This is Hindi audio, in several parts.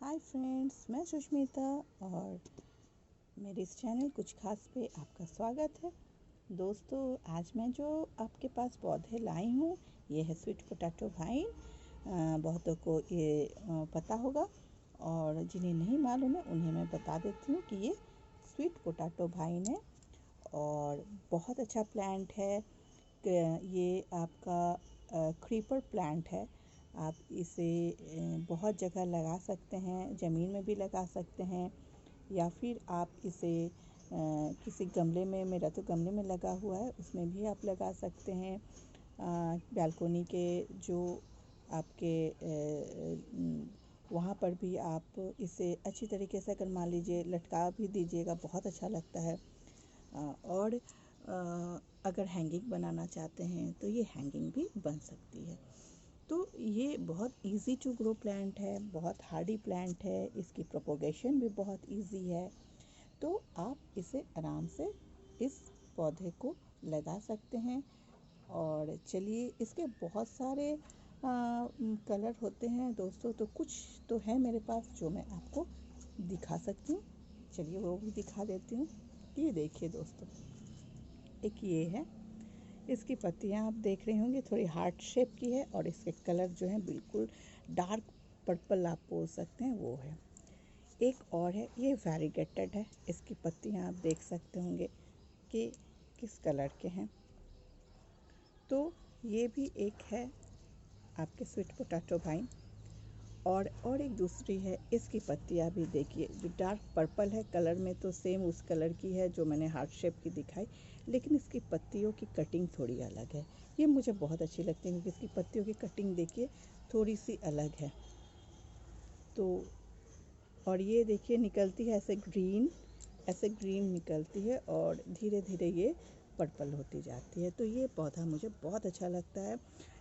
हाय फ्रेंड्स, मैं सुष्मिता और मेरे इस चैनल कुछ खास पे आपका स्वागत है। दोस्तों, आज मैं जो आपके पास पौधे लाई हूँ ये है स्वीट पोटैटो वाइन। बहुतों को ये पता होगा और जिन्हें नहीं मालूम है उन्हें मैं बता देती हूँ कि ये स्वीट पोटैटो वाइन है और बहुत अच्छा प्लांट है। ये आपका क्रीपर प्लांट है। आप इसे बहुत जगह लगा सकते हैं, ज़मीन में भी लगा सकते हैं या फिर आप इसे किसी गमले में, मेरा तो गमले में लगा हुआ है, उसमें भी आप लगा सकते हैं। बालकोनी के जो आपके वहाँ पर भी आप इसे अच्छी तरीके से अगर मान लीजिए लटका भी दीजिएगा, बहुत अच्छा लगता है। और अगर हैंगिंग बनाना चाहते हैं तो ये हैंगिंग भी बन सकती है। तो ये बहुत इजी टू ग्रो प्लांट है, बहुत हार्डी प्लांट है, इसकी प्रोपोगेशन भी बहुत इजी है। तो आप इसे आराम से इस पौधे को लगा सकते हैं। और चलिए, इसके बहुत सारे कलर होते हैं दोस्तों, तो कुछ तो है मेरे पास जो मैं आपको दिखा सकती हूँ। चलिए वो भी दिखा देती हूँ। ये देखिए दोस्तों, एक ये है, इसकी पत्तियां आप देख रहे होंगे थोड़ी हार्ट शेप की है और इसके कलर जो है बिल्कुल डार्क पर्पल आप बोल सकते हैं, वो है। एक और है, ये वैरीगेटेड है। इसकी पत्तियां आप देख सकते होंगे कि किस कलर के हैं। तो ये भी एक है आपके स्वीट पोटैटो वाइन। और एक दूसरी है, इसकी पत्तियां भी देखिए, जो डार्क पर्पल है कलर में, तो सेम उस कलर की है जो मैंने हार्ट शेप की दिखाई, लेकिन इसकी पत्तियों की कटिंग थोड़ी अलग है। ये मुझे बहुत अच्छी लगती है क्योंकि इसकी पत्तियों की कटिंग देखिए थोड़ी सी अलग है। तो और ये देखिए निकलती है ऐसे ग्रीन निकलती है और धीरे धीरे ये पर्पल होती जाती है। तो ये पौधा मुझे बहुत अच्छा लगता है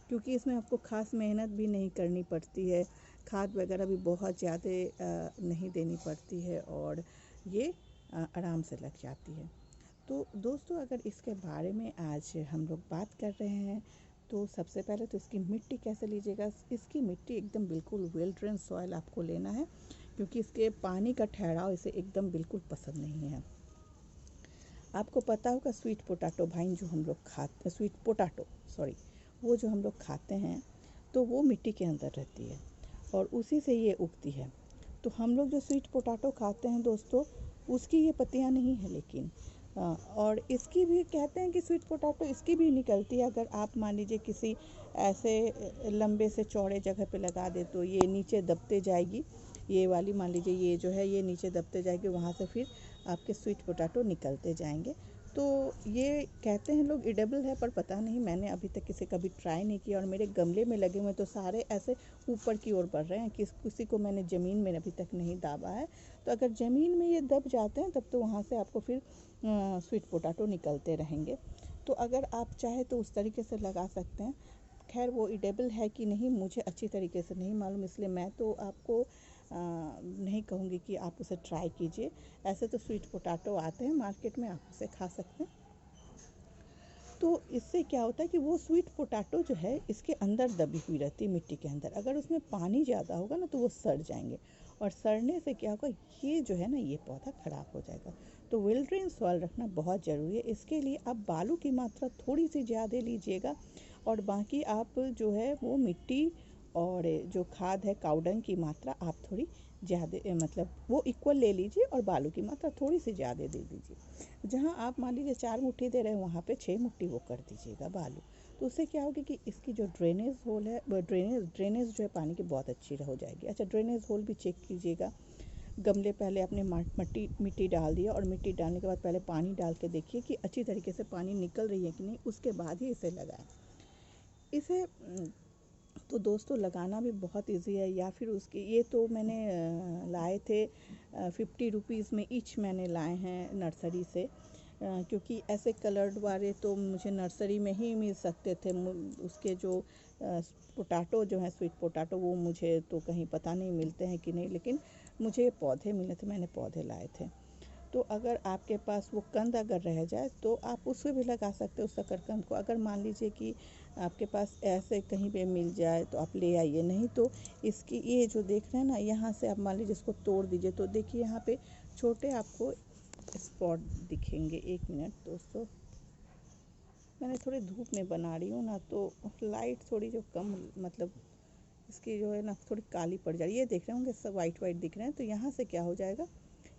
क्योंकि इसमें आपको ख़ास मेहनत भी नहीं करनी पड़ती है, खाद वगैरह भी बहुत ज़्यादा नहीं देनी पड़ती है और ये आराम से लग जाती है। तो दोस्तों, अगर इसके बारे में आज हम लोग बात कर रहे हैं तो सबसे पहले तो इसकी मिट्टी कैसे लीजिएगा। इसकी मिट्टी एकदम बिल्कुल वेल ड्रेन सॉइल आपको लेना है क्योंकि इसके पानी का ठहराव इसे एकदम बिल्कुल पसंद नहीं है। आपको पता होगा स्वीट पोटैटो वाइन जो हम लोग खाते, स्वीट पोटैटो सॉरी, वो जो हम लोग खाते हैं तो वो मिट्टी के अंदर रहती है और उसी से ये उगती है। तो हम लोग जो स्वीट पोटैटो खाते हैं दोस्तों, उसकी ये पत्तियां नहीं है, लेकिन और इसकी भी कहते हैं कि स्वीट पोटैटो इसकी भी निकलती है। अगर आप मान लीजिए किसी ऐसे लंबे से चौड़े जगह पे लगा दे तो ये नीचे दबते जाएगी। ये वाली मान लीजिए, ये जो है ये नीचे दबते जाएगी, वहाँ से फिर आपके स्वीट पोटैटो निकलते जाएंगे। तो ये कहते हैं लोग एडिबल है, पर पता नहीं, मैंने अभी तक इसे कभी ट्राई नहीं किया। और मेरे गमले में लगे हुए तो सारे ऐसे ऊपर की ओर बढ़ रहे हैं, किसी को मैंने ज़मीन में अभी तक नहीं दाबा है। तो अगर ज़मीन में ये दब जाते हैं तब तो वहाँ से आपको फिर स्वीट पोटैटो निकलते रहेंगे। तो अगर आप चाहे तो उस तरीके से लगा सकते हैं। खैर वो एडिबल है कि नहीं मुझे अच्छी तरीके से नहीं मालूम, इसलिए मैं तो आपको नहीं कहूँगी कि आप उसे ट्राई कीजिए। ऐसे तो स्वीट पोटैटो आते हैं मार्केट में, आप उसे खा सकते हैं। तो इससे क्या होता है कि वो स्वीट पोटैटो जो है इसके अंदर दबी हुई रहती है मिट्टी के अंदर। अगर उसमें पानी ज़्यादा होगा ना तो वो सड़ जाएंगे और सड़ने से क्या होगा, ये जो है ना ये पौधा ख़राब हो जाएगा। तो वेल ड्रेन सॉइल रखना बहुत ज़रूरी है। इसके लिए आप बालू की मात्रा थोड़ी सी ज़्यादा लीजिएगा और बाकी आप जो है वो मिट्टी और जो खाद है काउडंग की मात्रा आप थोड़ी ज़्यादा, मतलब वो इक्वल ले लीजिए और बालू की मात्रा थोड़ी सी ज़्यादा दे दीजिए। जहाँ आप मान लीजिए 4 मुट्ठी दे रहे हैं वहाँ पे 6 मुट्ठी वो कर दीजिएगा बालू। तो उससे क्या होगी कि इसकी जो ड्रेनेज होल है, ड्रेनेज जो है पानी की बहुत अच्छी हो जाएगी। अच्छा, ड्रेनेज होल भी चेक कीजिएगा। गमले पहले आपने मिट्टी डाल दिया और मिट्टी डालने के बाद पहले पानी डाल के देखिए कि अच्छी तरीके से पानी निकल रही है कि नहीं, उसके बाद ही इसे लगाएं। इसे तो दोस्तों लगाना भी बहुत इजी है। या फिर उसके ये तो मैंने लाए थे 50 रुपीज़ में ईच मैंने लाए हैं नर्सरी से, क्योंकि ऐसे कलर्ड वाले तो मुझे नर्सरी में ही मिल सकते थे। उसके जो पोटैटो जो है स्वीट पोटैटो, वो मुझे तो कहीं पता नहीं मिलते हैं कि नहीं, लेकिन मुझे पौधे मिले थे, मैंने पौधे लाए थे। तो अगर आपके पास वो कंद अगर रह जाए तो आप उससे भी लगा सकते हो शकरकंद को। अगर मान लीजिए कि आपके पास ऐसे कहीं पे मिल जाए तो आप ले आइए, नहीं तो इसकी ये जो देख रहे हैं ना, यहाँ से आप मान लीजिए इसको तोड़ दीजिए तो देखिए यहाँ पे छोटे आपको स्पॉट दिखेंगे। एक मिनट दोस्तों, मैंने थोड़ी धूप में बना रही हूँ ना, तो लाइट थोड़ी जो कम, मतलब इसकी जो है ना थोड़ी काली पड़ जा रही है। ये देख रहे होंगे सब वाइट वाइट दिख रहे हैं। तो यहाँ से क्या हो जाएगा,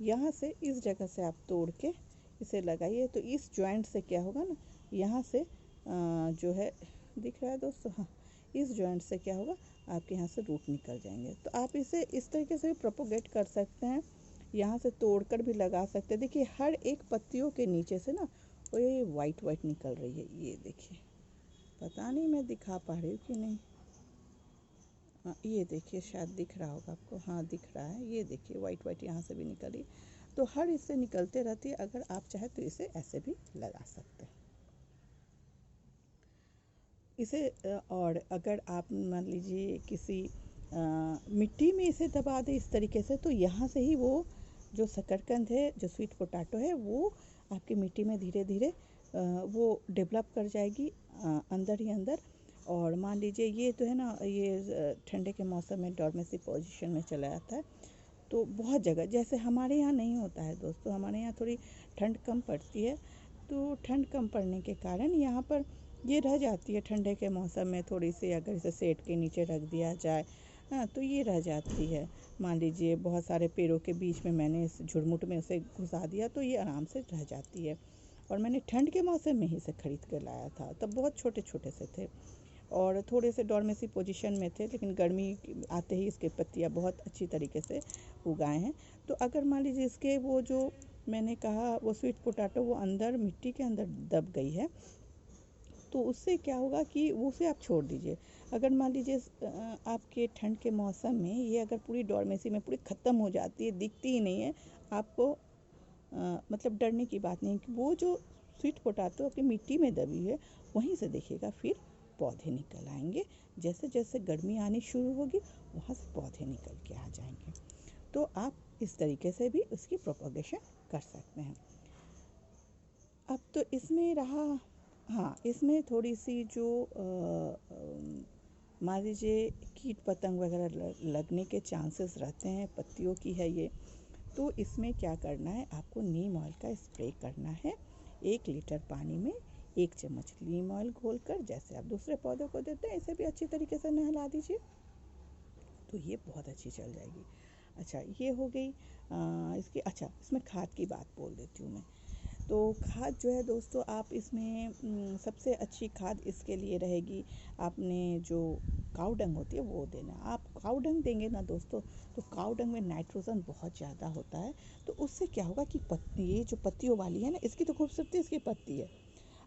यहाँ से इस जगह से आप तोड़ के इसे लगाइए तो इस जॉइंट से क्या होगा ना, यहाँ से जो है दिख रहा है दोस्तों, हाँ, इस जॉइंट से क्या होगा, आपके यहाँ से रूट निकल जाएंगे। तो आप इसे इस तरीके से भी प्रोपोगेट कर सकते हैं, यहाँ से तोड़कर भी लगा सकते हैं। देखिए हर एक पत्तियों के नीचे से ना वो ये वाइट वाइट निकल रही है, ये देखिए, पता नहीं मैं दिखा पा रही हूँ कि नहीं। हाँ ये देखिए, शायद दिख रहा होगा आपको, हाँ दिख रहा है, ये देखिए वाइट वाइट यहाँ से भी निकली। तो हर इससे निकलते रहती है। अगर आप चाहे तो इसे ऐसे भी लगा सकते हैं इसे। और अगर आप मान लीजिए किसी मिट्टी में इसे दबा दें इस तरीके से, तो यहाँ से ही वो जो शकरकंद है, जो स्वीट पोटैटो है, वो आपकी मिट्टी में धीरे धीरे वो डेवलप कर जाएगी अंदर ही अंदर। और मान लीजिए ये तो है ना, ये ठंडे के मौसम में डॉर्मेसी पोजीशन में चला जाता है। तो बहुत जगह, जैसे हमारे यहाँ नहीं होता है दोस्तों, हमारे यहाँ थोड़ी ठंड कम पड़ती है। तो ठंड कम पड़ने के कारण यहाँ पर ये रह जाती है ठंडे के मौसम में थोड़ी सी, अगर इसे सेट के नीचे रख दिया जाए, हाँ, तो ये रह जाती है। मान लीजिए बहुत सारे पेड़ों के बीच में मैंने इस झुरमुट में उसे घुसा दिया तो ये आराम से रह जाती है। और मैंने ठंड के मौसम में ही इसे खरीद कर लाया था, तब बहुत छोटे छोटे से थे और थोड़े से डॉर्मेसी पोजीशन में थे, लेकिन गर्मी आते ही इसके पत्तियाँ बहुत अच्छी तरीके से उगाए हैं। तो अगर मान लीजिए इसके वो जो मैंने कहा वो स्वीट पोटैटो वो अंदर मिट्टी के अंदर दब गई है, तो उससे क्या होगा कि वो उसे आप छोड़ दीजिए। अगर मान लीजिए आपके ठंड के मौसम में ये अगर पूरी डॉर्मेसी में पूरी ख़त्म हो जाती है, दिखती ही नहीं है आपको, मतलब डरने की बात नहीं कि वो जो स्वीट पोटैटो आपकी मिट्टी में दबी है वहीं से देखिएगा फिर पौधे निकल आएंगे। जैसे जैसे गर्मी आनी शुरू होगी वहाँ से पौधे निकल के आ जाएंगे। तो आप इस तरीके से भी उसकी प्रोपगेशन कर सकते हैं। अब तो इसमें रहा, हाँ, इसमें थोड़ी सी जो मान लीजिए कीट पतंग वगैरह लगने के चांसेस रहते हैं, पत्तियों की है ये, तो इसमें क्या करना है, आपको नीम ऑयल का स्प्रे करना है। 1 लीटर पानी में 1 चम्मच नीम ऑयल घोलकर, जैसे आप दूसरे पौधों को देते हैं इसे भी अच्छी तरीके से नहला दीजिए, तो ये बहुत अच्छी चल जाएगी। अच्छा ये हो गई इसकी। अच्छा इसमें खाद की बात बोल देती हूँ मैं। तो खाद जो है दोस्तों, आप इसमें सबसे अच्छी खाद इसके लिए रहेगी, आपने जो काऊ डंग होती है वो देना। आप काऊ डंग देंगे ना दोस्तों, तो काऊ डंग में नाइट्रोजन बहुत ज़्यादा होता है। तो उससे क्या होगा कि ये जो पत्तियों वाली है ना, इसकी तो खूबसूरती इसकी पत्ती है,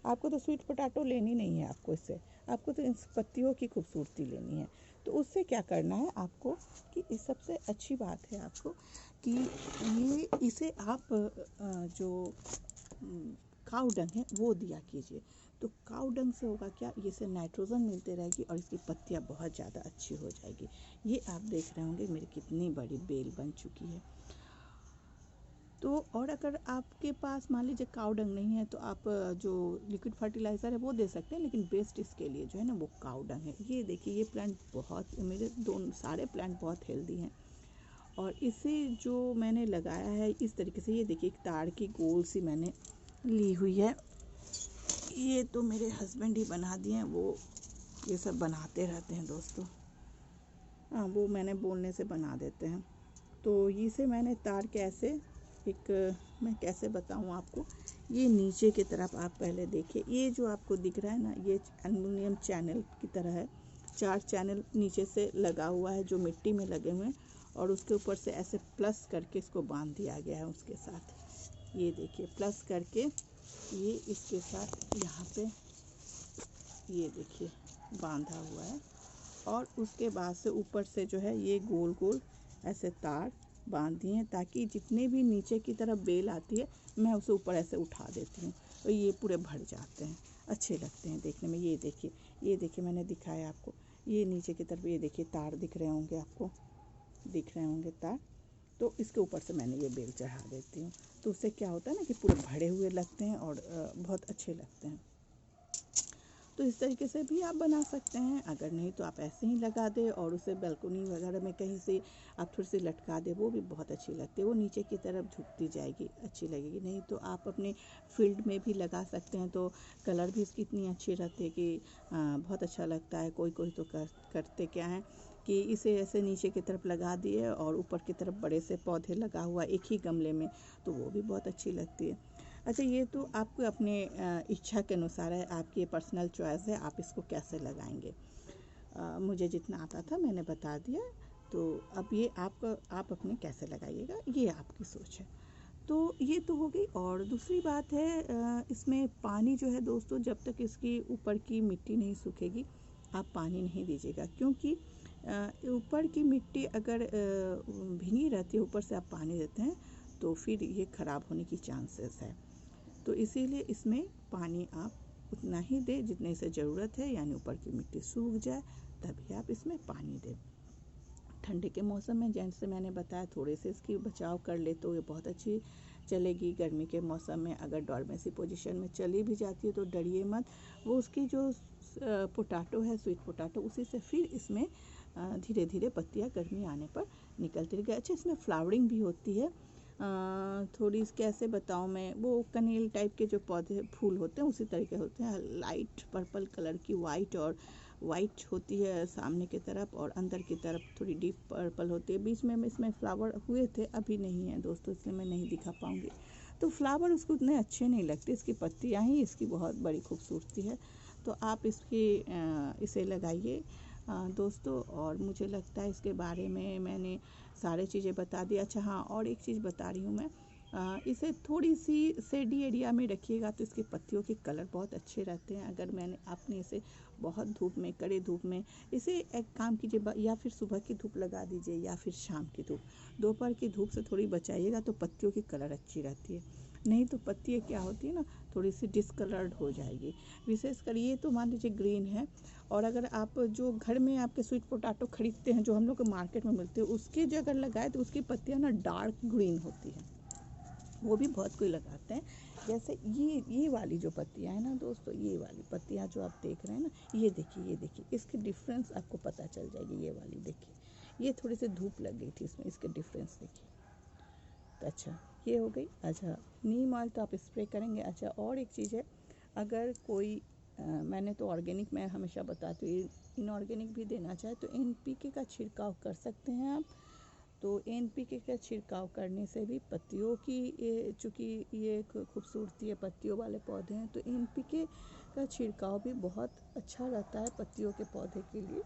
आपको तो स्वीट पोटैटो लेनी नहीं है, आपको इससे, आपको तो इन पत्तियों की खूबसूरती लेनी है। तो उससे क्या करना है आपको कि इस सबसे अच्छी बात है आपको कि ये इसे आप जो काऊ डंग है वो दिया कीजिए। तो काऊ डंग से होगा क्या, ये से नाइट्रोजन मिलती रहेगी और इसकी पत्तियाँ बहुत ज़्यादा अच्छी हो जाएगी। ये आप देख रहे होंगे मेरी कितनी बड़ी बेल बन चुकी है। तो और अगर आपके पास मान लीजिए काऊ डंग नहीं है तो आप जो लिक्विड फर्टिलाइज़र है वो दे सकते हैं, लेकिन बेस्ट इसके लिए जो है ना वो काऊ डंग है। ये देखिए ये प्लांट बहुत, मेरे दोनों सारे प्लांट बहुत हेल्दी हैं। और इसे जो मैंने लगाया है इस तरीके से, ये देखिए एक ताड़ की गोल सी मैंने ली हुई है। ये तो मेरे हस्बैंड ही बना दिए हैं, वो ये सब बनाते रहते हैं दोस्तों, हाँ वो मैंने बोलने से बना देते हैं। तो इसे मैंने तार के ऐसे एक, मैं कैसे बताऊँ आपको, ये नीचे की तरफ आप पहले देखिए, ये जो आपको दिख रहा है ना, ये एल्युमिनियम चैनल की तरह है। 4 चैनल नीचे से लगा हुआ है जो मिट्टी में लगे हुए हैं, और उसके ऊपर से ऐसे प्लस करके इसको बांध दिया गया है उसके साथ। ये देखिए प्लस करके ये इसके साथ यहाँ पे ये देखिए बांधा हुआ है, और उसके बाद से ऊपर से जो है ये गोल गोल ऐसे तार बांध दिए हैं, ताकि जितने भी नीचे की तरफ बेल आती है मैं उसे ऊपर ऐसे उठा देती हूँ और ये पूरे भर जाते हैं, अच्छे लगते हैं देखने में। ये देखिए मैंने दिखाया आपको, ये नीचे की तरफ ये देखिए तार दिख रहे होंगे, आपको दिख रहे होंगे तार। तो इसके ऊपर से मैंने ये बेल चढ़ा देती हूँ। तो उससे क्या होता है ना कि पूरे भरे हुए लगते हैं और बहुत अच्छे लगते हैं। तो इस तरीके से भी आप बना सकते हैं। अगर नहीं तो आप ऐसे ही लगा दें और उसे बालकनी वगैरह में कहीं से आप थोड़ी सी लटका दें, वो भी बहुत अच्छी लगती है। वो नीचे की तरफ झुकती जाएगी, अच्छी लगेगी। नहीं तो आप अपने फील्ड में भी लगा सकते हैं, तो कलर भी इसकी इतनी अच्छी रहती है कि बहुत अच्छा लगता है। कोई कोई तो करते क्या है कि इसे ऐसे नीचे की तरफ लगा दिए और ऊपर की तरफ बड़े से पौधे लगा हुआ एक ही गमले में, तो वो भी बहुत अच्छी लगती है। अच्छा, ये तो आपको अपने इच्छा के अनुसार है, आपकी पर्सनल चॉइस है, आप इसको कैसे लगाएंगे। मुझे जितना आता था मैंने बता दिया। तो अब ये आप अपने कैसे लगाइएगा, ये आपकी सोच है। तो ये तो हो गई। और दूसरी बात है, इसमें पानी जो है दोस्तों, जब तक इसकी ऊपर की मिट्टी नहीं सूखेगी आप पानी नहीं दीजिएगा, क्योंकि ऊपर की मिट्टी अगर भीनी रहती है, ऊपर से आप पानी देते हैं तो फिर ये ख़राब होने की चांसेस है। तो इसीलिए इसमें पानी आप उतना ही दें जितने से ज़रूरत है, यानी ऊपर की मिट्टी सूख जाए तभी आप इसमें पानी दें। ठंडी के मौसम में जैसे मैंने बताया थोड़े से इसकी बचाव कर ले तो ये बहुत अच्छी चलेगी। गर्मी के मौसम में अगर डॉर्मेंसी पोजीशन में चली भी जाती है तो डरिए मत, वो उसकी जो पोटैटो है, स्वीट पोटैटो, उसी से फिर इसमें धीरे धीरे पत्तियाँ गर्मी आने पर निकलती रहेगी। अच्छा, इसमें फ्लावरिंग भी होती है। थोड़ी कैसे बताऊँ मैं, वो कनेल टाइप के जो पौधे फूल होते हैं उसी तरीके होते हैं। लाइट पर्पल कलर की वाइट होती है सामने की तरफ, और अंदर की तरफ थोड़ी डीप पर्पल होती है। बीच में इसमें फ्लावर हुए थे, अभी नहीं है दोस्तों, इसलिए मैं नहीं दिखा पाऊँगी। तो फ्लावर उसको उतने अच्छे नहीं लगते, इसकी पत्तियाँ ही इसकी बहुत बड़ी खूबसूरती है। तो आप इसे लगाइए दोस्तों। और मुझे लगता है इसके बारे में मैंने सारी चीज़ें बता दी। अच्छा हाँ, और एक चीज़ बता रही हूँ मैं, इसे थोड़ी सी शेडी एरिया में रखिएगा तो इसकी पत्तियों के कलर बहुत अच्छे रहते हैं। अगर आपने इसे बहुत धूप में, कड़े धूप में, इसे एक काम कीजिए, या फिर सुबह की धूप लगा दीजिए या फिर शाम की धूप। दोपहर की धूप से थोड़ी बचाइएगा तो पत्तियों की कलर अच्छी रहती है। नहीं तो पत्तियाँ क्या होती है ना, थोड़ी सी डिसकलर्ड हो जाएगी। विशेषकर ये तो मान लीजिए ग्रीन है, और अगर आप जो घर में आपके स्वीट पोटैटो खरीदते हैं, जो हम लोग को मार्केट में मिलते हैं, उसके जो अगर लगाए तो उसकी पत्तियाँ ना डार्क ग्रीन होती हैं। वो भी बहुत कोई लगाते हैं। जैसे ये वाली जो पत्तियाँ हैं ना दोस्तों, ये वाली पत्तियाँ जो आप देख रहे हैं ना, ये देखिए इसकी डिफरेंस आपको पता चल जाएगी। ये वाली देखिए, ये थोड़ी सी धूप लग गई थी इसमें, इसके डिफरेंस देखिए। तो अच्छा, ये हो गई। अच्छा, नीम ऑयल तो आप स्प्रे करेंगे। अच्छा, और एक चीज़ है, अगर कोई मैंने तो ऑर्गेनिक मैं हमेशा बताती हूँ, इनऑर्गेनिक भी देना चाहे तो NPK का छिड़काव कर सकते हैं आप। तो NPK का छिड़काव करने से भी पत्तियों की, चूँकि ये खूबसूरती है, पत्तियों वाले पौधे हैं, तो NPK का छिड़काव भी बहुत अच्छा रहता है पत्तियों के पौधे के लिए।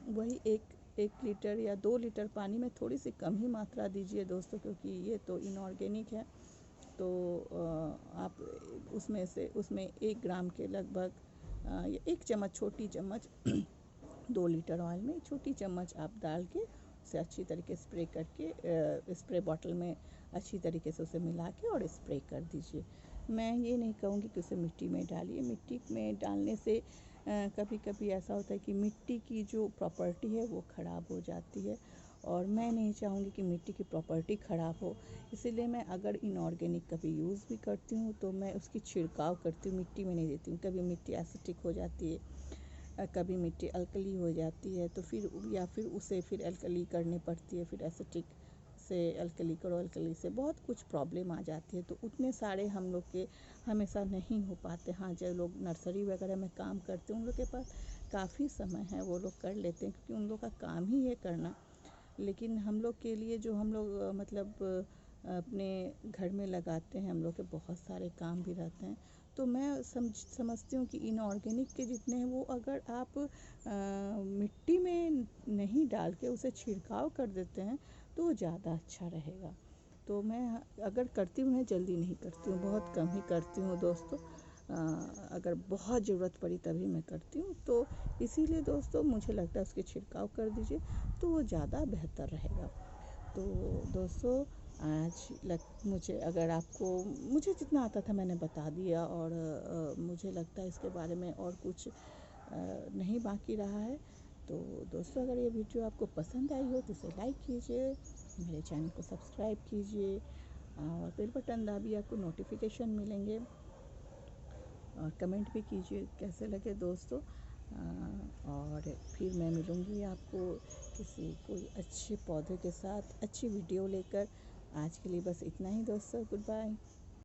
वही एक लीटर या 2 लीटर पानी में थोड़ी सी कम ही मात्रा दीजिए दोस्तों, क्योंकि ये तो इनऑर्गेनिक है। तो आप उसमें 1 ग्राम के लगभग 1 चम्मच, छोटी चम्मच 2 लीटर ऑयल में छोटी चम्मच आप डाल के उसे अच्छी तरीके स्प्रे करके, स्प्रे बॉटल में अच्छी तरीके से उसे मिला के और स्प्रे कर दीजिए। मैं ये नहीं कहूँगी कि उसे मिट्टी में डालिए। मिट्टी में डालने से कभी कभी ऐसा होता है कि मिट्टी की जो प्रॉपर्टी है वो ख़राब हो जाती है, और मैं नहीं चाहूँगी कि मिट्टी की प्रॉपर्टी ख़राब हो। इसीलिए मैं अगर इनऑर्गेनिक कभी यूज़ भी करती हूँ तो मैं उसकी छिड़काव करती हूँ, मिट्टी में नहीं देती हूँ। कभी मिट्टी एसिडिक हो जाती है, कभी मिट्टी अल्कली हो जाती है, तो फिर उसे अल्कली करनी पड़ती है। फिर एसिडिक से अल्कली करो, अल्कली से बहुत कुछ प्रॉब्लम आ जाती है। तो उतने सारे हम लोग के हमेशा नहीं हो पाते। हाँ, जो लोग नर्सरी वगैरह में काम करते हैं उन लोग के पास काफ़ी समय है, वो लोग कर लेते हैं, क्योंकि उन लोग का काम ही है करना। लेकिन हम लोग के लिए जो हम लोग मतलब अपने घर में लगाते हैं, हम लोग के बहुत सारे काम भी रहते हैं। तो मैं समझती हूँ कि इनऑर्गेनिक के जितने हैं वो अगर आप मिट्टी में नहीं डाल के उसे छिड़काव कर देते हैं तो ज़्यादा अच्छा रहेगा। तो मैं अगर करती हूँ, मैं जल्दी नहीं करती हूँ, बहुत कम ही करती हूँ दोस्तों। अगर बहुत ज़रूरत पड़ी तभी मैं करती हूँ। तो इसीलिए दोस्तों मुझे लगता है उसके छिड़काव कर दीजिए तो वो ज़्यादा बेहतर रहेगा। तो दोस्तों मुझे जितना आता था मैंने बता दिया, और मुझे लगता है इसके बारे में और कुछ नहीं बाकी रहा है। तो दोस्तों, अगर ये वीडियो आपको पसंद आई हो तो इसे लाइक कीजिए, मेरे चैनल को सब्सक्राइब कीजिए और बेल बटन दाबिए, आपको नोटिफिकेशन मिलेंगे। और कमेंट भी कीजिए कैसे लगे दोस्तों। और फिर मैं मिलूँगी आपको किसी कोई अच्छे पौधे के साथ अच्छी वीडियो लेकर। आज के लिए बस इतना ही दोस्तों, गुड बाय।